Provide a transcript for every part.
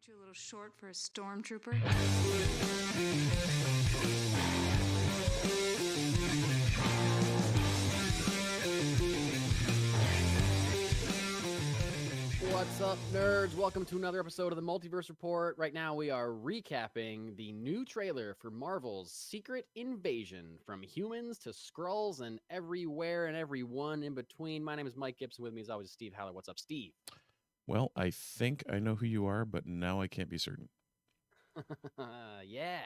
Aren't you a little short for a stormtrooper? What's up, nerds? Welcome to another episode of the Multiverse Report. Right now, we are recapping the new trailer for Marvel's Secret Invasion, from humans to Skrulls and everywhere and everyone in between. My name is Mike Gibson. With me, as always, Steve Haller. What's up, Steve? Well, I think I know who you are, but now I can't be certain. Yeah.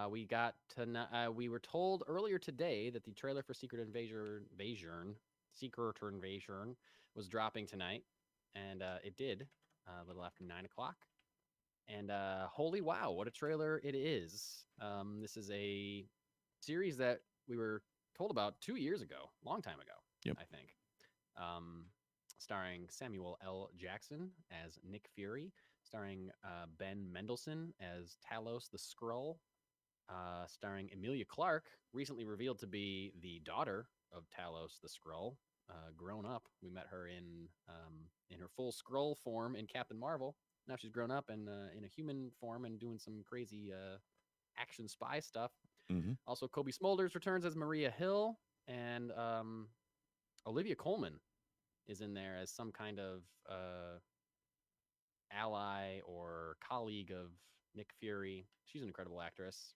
We were told earlier today that the trailer for Secret Invasion was dropping tonight, and it did a little after 9 o'clock. And holy wow, what a trailer it is! This is a series that we were told about 2 years ago, long time ago. Yep. I think. Starring Samuel L. Jackson as Nick Fury, starring Ben Mendelsohn as Talos the Skrull, starring Emilia Clarke, recently revealed to be the daughter of Talos the Skrull, grown up. We met her in her full Skrull form in Captain Marvel. Now she's grown up and in a human form and doing some crazy action spy stuff. Mm-hmm. Also, Kobe Smulders returns as Maria Hill, and Olivia Colman is in there as some kind of ally or colleague of Nick Fury. She's an incredible actress.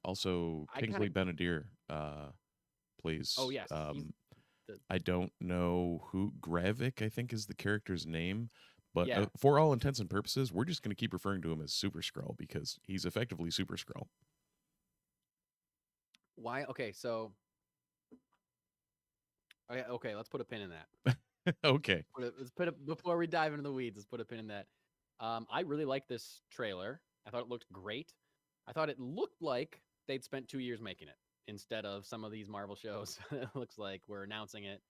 Also, Kingsley Benadir plays. Oh, yes. I don't know who. Gravik, I think, is the character's name. But Yeah. For all intents and purposes, we're just going to keep referring to him as Super Skrull because he's effectively Super Skrull. Why? Okay, so... Okay, let's put a pin in that. Okay. Before we dive into the weeds, let's put a pin in that. I really like this trailer. I thought it looked great. I thought it looked like they'd spent 2 years making it instead of some of these Marvel shows. It looks like we're announcing it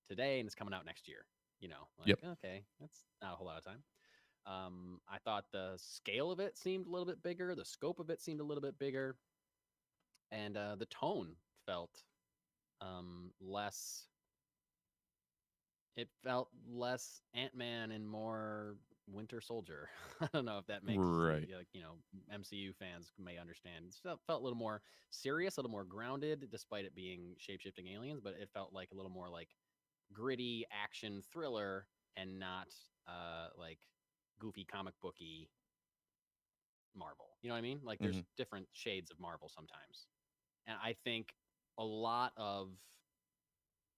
today and it's coming out next year. You know, like, yep. Okay, that's not a whole lot of time. I thought the scale of it seemed a little bit bigger. The scope of it seemed a little bit bigger. And the tone felt less. It felt less Ant-Man and more Winter Soldier. I don't know if that makes right. Like, MCU fans may understand. It felt a little more serious, a little more grounded, despite it being shape-shifting aliens. But it felt like a little more like gritty action thriller and not like goofy comic booky Marvel. You know what I mean? Like there's different shades of Marvel sometimes, and I think a lot of.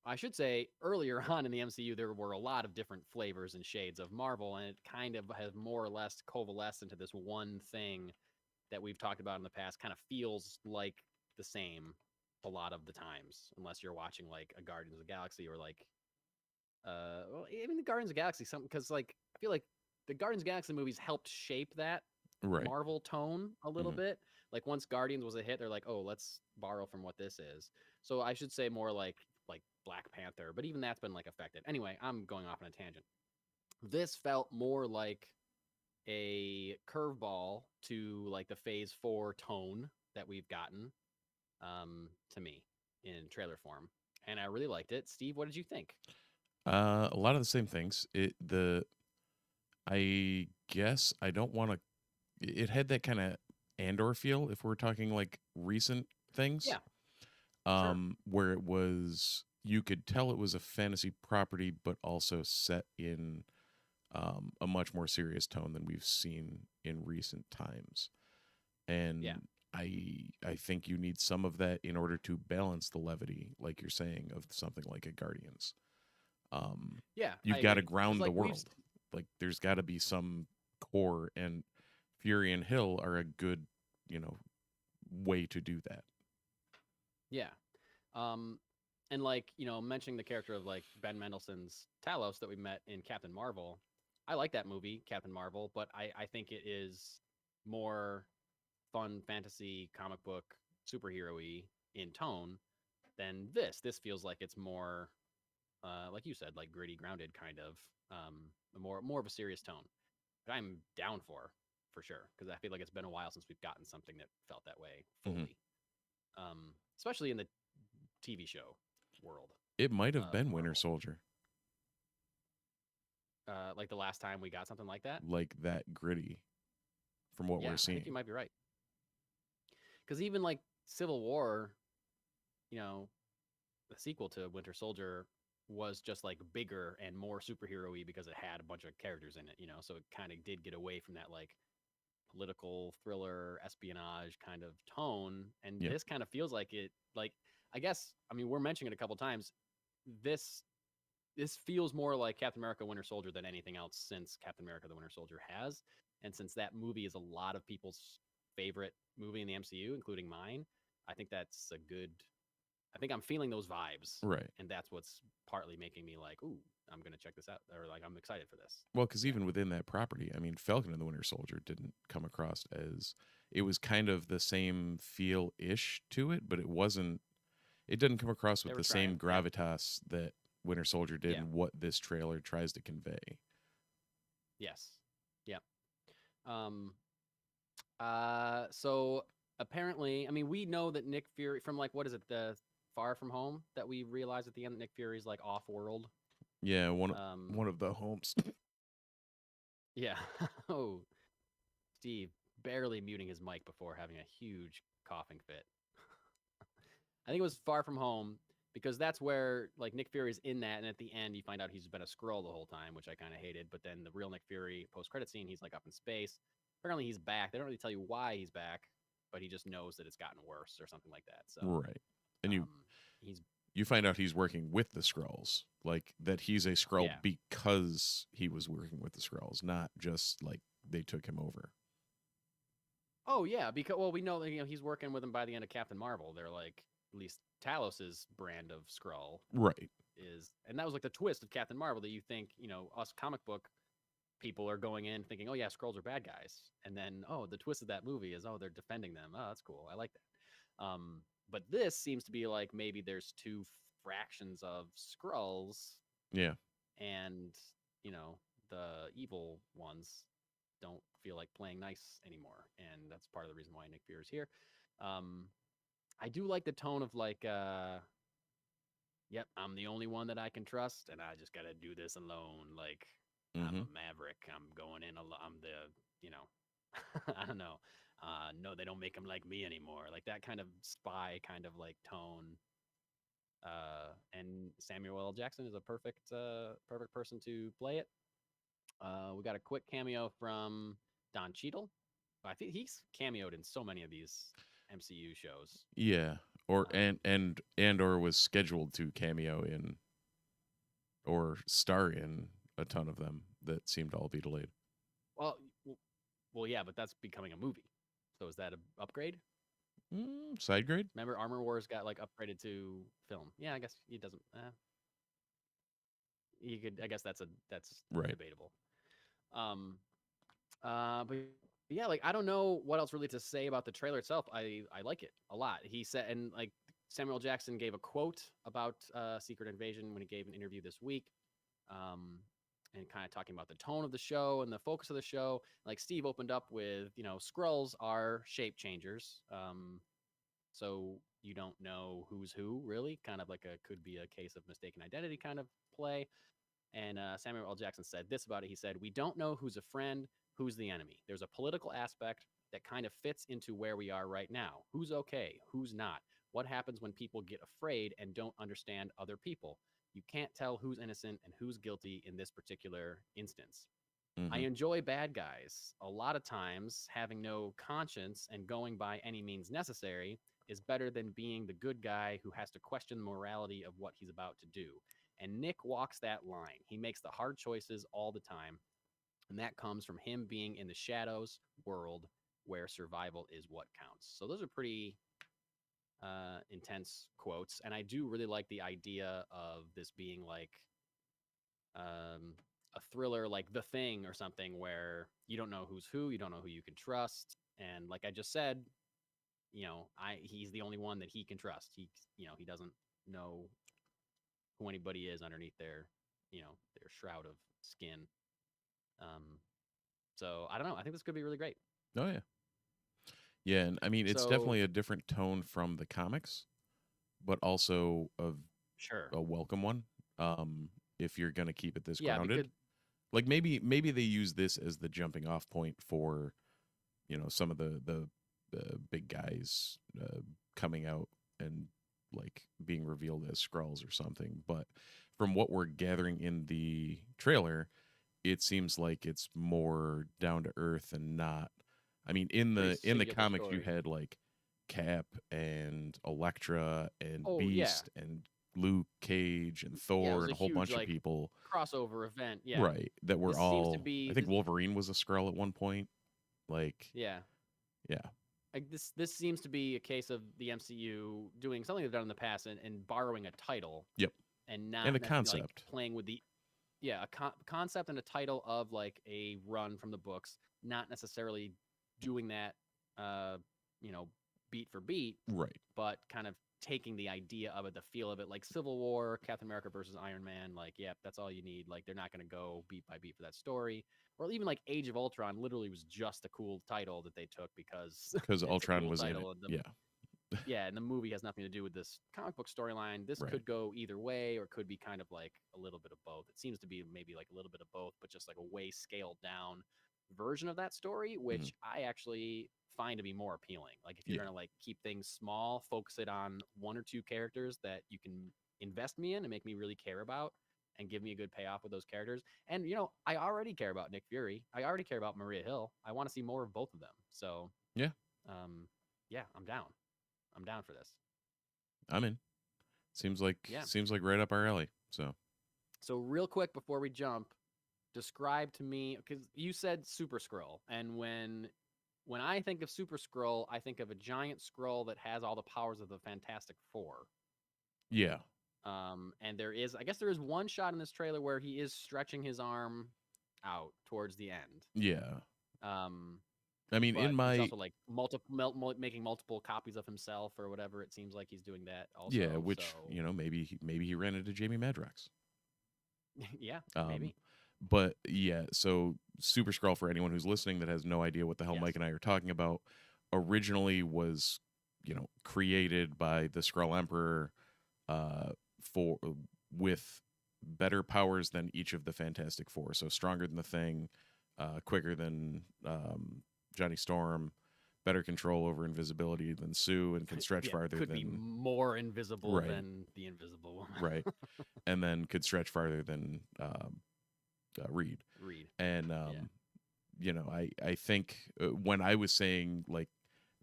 I should say earlier on in the MCU, there were a lot of different flavors and shades of Marvel, and it kind of has more or less coalesced into this one thing that we've talked about in the past. Kind of feels like the same a lot of the times, unless you're watching like a Guardians of the Galaxy or like, well, even the Guardians of the Galaxy, because like I feel like the Guardians of the Galaxy movies helped shape that Marvel tone a little bit. Like once Guardians was a hit, they're like, oh, let's borrow from what this is. So I should say more like Black Panther, but even that's been like affected. Anyway, I'm going off on a tangent. This felt more like a curveball to like the Phase 4 tone that we've gotten to me in trailer form, and I really liked it. Steve, what did you think? A lot of the same things. I guess I don't want to. It had that kind of Andor feel if we're talking like recent things. Yeah. Sure. Where it was. You could tell it was a fantasy property, but also set in a much more serious tone than we've seen in recent times. And I think you need some of that in order to balance the levity, like you're saying, of something like a Guardians. You've got to ground the world. Like there's got to be some core, and Fury and Hill are a good, way to do that. Yeah. And like, mentioning the character of like Ben Mendelsohn's Talos that we met in Captain Marvel, I like that movie, Captain Marvel, but I think it is more fun fantasy comic book superhero-y in tone than this. This feels like it's more, like you said, like gritty, grounded kind of, more of a serious tone. But I'm down for sure, because I feel like it's been a while since we've gotten something that felt that way fully, especially in the TV show world. It might have been Winter Marvel. Soldier, Like the last time we got something like that. like that gritty, from what Yeah, we're I think you seeing. might be right. Because even like Civil War, you know, the sequel to Winter Soldier was just like bigger and more superhero-y because it had a bunch of characters in it, so it kind of did get away from that like political thriller espionage kind of tone, and Yeah. this kind of feels like it. Like, I guess, I mean, we're mentioning it a couple times. This feels more like Captain America Winter Soldier than anything else since Captain America the Winter Soldier has, and since that movie is a lot of people's favorite movie in the MCU, including mine, I think that's a good. I think I'm feeling those vibes, Right. and that's what's partly making me like, ooh, I'm gonna check this out, or like I'm excited for this. Well, because Yeah. even within that property, I mean, Falcon and the Winter Soldier didn't come across as, it was kind of the same feel ish to it, but it wasn't. It didn't come across They with were the same trying, yeah. gravitas that Winter Soldier did, Yeah. and what this trailer tries to convey. Yes. Yep. Um. So apparently, I mean, we know that Nick Fury from like what is it, the Far From Home, that we realize at the end that Nick Fury's like off world. Yeah, one Um. of the homes. Yeah. Oh, Steve barely muting his mic before having a huge coughing fit. I think it was Far From Home because that's where like Nick Fury's in that, and at the end you find out he's been a Skrull the whole time, which I kind of hated. But then the real Nick Fury post-credit scene, he's like up in space. Apparently he's back. They don't really tell you why he's back, but he just knows that it's gotten worse or something like that. So Right. And he's you find out he's working with the Skrulls, like that he's a Skrull yeah. because he was working with the Skrulls, not just like they took him over. Oh yeah, because we know that he's working with them by the end of Captain Marvel. They're like at least Talos's brand of Skrull Right. is, and that was like the twist of Captain Marvel that you think us comic book people are going in thinking, oh yeah, Skrulls are bad guys, and then the twist of that movie is they're defending them. Oh, that's cool. I like that. But this seems to be like maybe there's two fractions of Skrulls, Yeah. and the evil ones don't feel like playing nice anymore, and that's part of the reason why Nick Fury's here. I do like the tone of like, yep, I'm the only one that I can trust, and I just gotta do this alone. Like, I'm a maverick. I'm going in alone. I'm the, I don't know. No, they don't make him like me anymore. Like that kind of spy kind of like tone. And Samuel L. Jackson is a perfect person to play it. We got a quick cameo from Don Cheadle. I think he's cameoed in so many of these MCU shows. Yeah. Or and or was scheduled to cameo in or star in a ton of them that seemed to all be delayed. Well, yeah, but that's becoming a movie. So is that an upgrade? Side grade? Remember, Armor Wars got like upgraded to film. Yeah, I guess he doesn't. You could. I guess that's right. Debatable. But yeah, like I don't know what else really to say about the trailer itself. I like it a lot. He said, and like Samuel Jackson gave a quote about Secret Invasion when he gave an interview this week, and kind of talking about the tone of the show and the focus of the show. Like Steve opened up with, Skrulls are shape changers, so you don't know who's who really. Kind of like could be a case of mistaken identity kind of play. And Samuel L. Jackson said this about it. He said, "We don't know who's a friend, who's the enemy. There's a political aspect that kind of fits into where we are right now. Who's okay, who's not? What happens when people get afraid and don't understand other people? You can't tell who's innocent and who's guilty in this particular instance. I enjoy bad guys. A lot of times, having no conscience and going by any means necessary is better than being the good guy who has to question the morality of what he's about to do." And Nick walks that line. He makes the hard choices all the time. And that comes from him being in the shadows world where survival is what counts. So those are pretty intense quotes. And I do really like the idea of this being like a thriller like The Thing or something where you don't know who's who, you don't know who you can trust. And like I just said, he's the only one that he can trust. He doesn't know who anybody is underneath their shroud of skin. So I don't know. I think this could be really great. Oh yeah. Yeah, and I mean it's definitely a different tone from the comics, but also Sure. a welcome one. If you're gonna keep it this Yeah, grounded, because like maybe they use this as the jumping off point for, some of the big guys coming out and like being revealed as Skrulls or something. But from what we're gathering in the trailer, it seems like it's more down to earth and not. I mean, in pretty the singular comics, you story. had like Cap and Elektra and Oh yeah, Beast and Luke Cage and yeah. It Thor was a and a whole huge bunch of like people, crossover event. Yeah, right? That were this seems to all. be I think this. Wolverine was a Skrull at one point. Like, Yeah, yeah, like this seems to be a case of the MCU doing something they've done in the past and borrowing a title yep, and and a not like concept, playing with the a concept and a title of like a run from the books, not necessarily doing that you know beat for beat, right? but kind of taking the idea of it, the feel of it, like Civil War, Captain America versus Iron Man. Like, yeah, that's all you need. Like, they're not going to go beat by beat for that story. Or even like Age of Ultron literally was just a cool title that they took because Because it's a Ultron cool was in it. title. And Yeah, and the movie has nothing to do with this comic book storyline. This right. could go either way or could be kind of like a little bit of both. It seems to be maybe like a little bit of both, but just like a way scaled down version of that story, which I actually find to be more appealing. Like if you're Yeah, gonna like keep things small, focus it on one or two characters that you can invest me in and make me really care about and give me a good payoff with those characters. And I already care about Nick Fury. I already care about Maria Hill. I want to see more of both of them. So yeah, yeah, I'm down. I'm down for this. I'm in. Seems like Yeah. right up our alley. So real quick before we jump, describe to me, because you said Super Skrull, and when I think of Super Skrull, I think of a giant Skrull that has all the powers of the Fantastic Four. Yeah, And I guess there is one shot in this trailer where he is stretching his arm out towards the end. yeah. Um, I mean, but in he's my also like making multiple copies of himself or whatever. It seems like he's doing that also. yeah, which So maybe he ran into Jamie Madrox. yeah, Um, maybe. but yeah, so Super Skrull, for anyone who's listening that has no idea what the hell Yes. Mike and I are talking about, originally was created by the Skrull Emperor for with better powers than each of the Fantastic Four. So stronger than the Thing, quicker than Johnny Storm, better control over invisibility than Sue, and can stretch Yeah, farther could than be more invisible Right. than the Invisible Woman. right, and then could stretch farther than Reed. Reed. And I think when I was saying like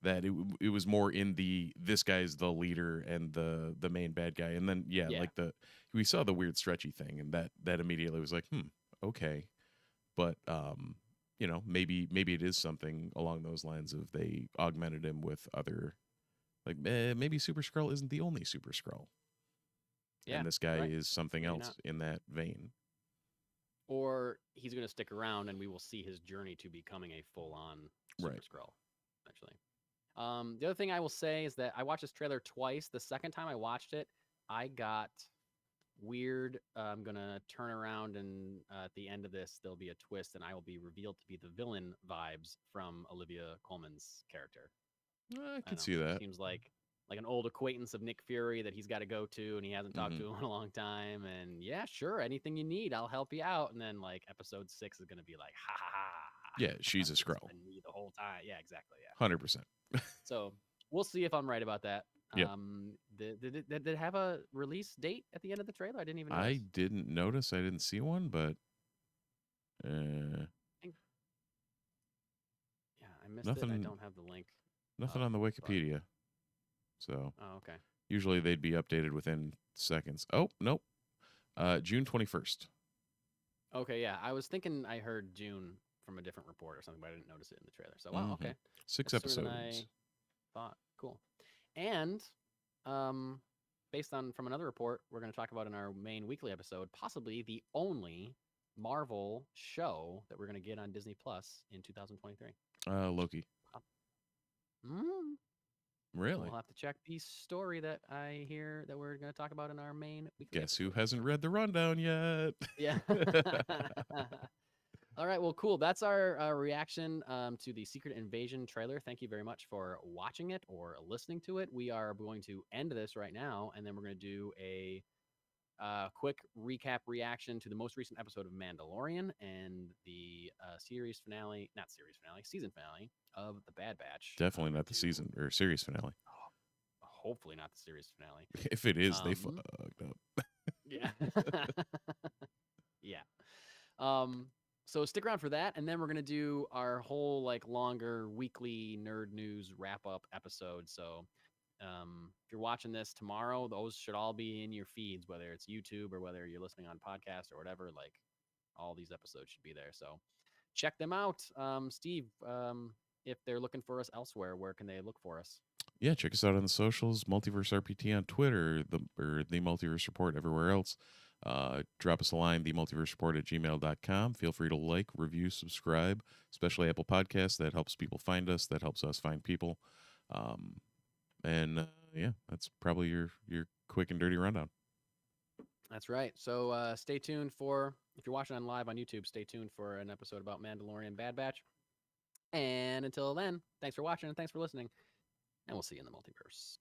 that, it was more in this guy's the leader and the main bad guy, and then Yeah. like we saw the weird stretchy thing, and that immediately was like, okay, but maybe it is something along those lines of they augmented him with other, like maybe Super Skrull isn't the only Super Skrull, Yeah, and this guy right. is something Maybe else not. in that vein. Or he's going to stick around and we will see his journey to becoming a full-on Super Right. Skrull, actually. The other thing I will say is that I watched this trailer twice. The second time I watched it, I got weird. I'm going to turn around and at the end of this, there'll be a twist and I will be revealed to be the villain vibes from Olivia Colman's character. I I could know, see that. Seems like an old acquaintance of Nick Fury that he's got to go to and he hasn't talked to him in a long time. And yeah, sure, anything you need, I'll help you out. And then like episode 6 is going to be like, ha ha ha. Yeah, she's a It's Skrull. been me the whole time. Yeah, exactly. Yeah. 100%. So we'll see if I'm right about that. Yep. Did it have a release date at the end of the trailer? I didn't even notice. I didn't notice. I didn't see one, but Yeah, I missed it. Nothing- I don't have the link. nothing on the Wikipedia. So Oh, okay. usually they'd be updated within seconds. Oh, nope. June 21st. Okay, yeah. I was thinking I heard June from a different report or something, but I didn't notice it in the trailer. So, wow, Mhm. okay. 6 That's sooner episodes. than I thought. Cool. And based on from another report we're going to talk about in our main weekly episode, possibly the only Marvel show that we're going to get on Disney Plus in 2023. Loki. Mm. Really? We'll have to check the story that I hear that we're going to talk about in our main weekly Guess who episode. hasn't read the rundown yet? Yeah. All right. Well, cool. That's our reaction to the Secret Invasion trailer. Thank you very much for watching it or listening to it. We are going to end this right now, and then we're going to do a Quick recap reaction to the most recent episode of Mandalorian and the series finale, not series finale, season finale of The Bad Batch. Definitely not the season or series finale. Hopefully not the series finale. If it is, they fucked up. Yeah. Yeah. So stick around for that, and then we're gonna do our whole like longer weekly nerd news wrap up episode. So if you're watching this tomorrow, those should all be in your feeds, whether it's YouTube or whether you're listening on podcast or whatever. Like all these episodes should be there. So check them out. Steve, if they're looking for us elsewhere, where can they look for us? Yeah, check us out on the socials, Multiverse RPT on Twitter, the Multiverse Report everywhere else. Drop us a line, themultiversereport@gmail.com. Feel free to like, review, subscribe, especially Apple Podcasts. That helps people find us. That helps us find people. Yeah, that's probably your quick and dirty rundown. That's right. So stay tuned for, if you're watching on live on YouTube, stay tuned for an episode about Mandalorian Bad Batch. And until then, thanks for watching and thanks for listening. And we'll see you in the multiverse.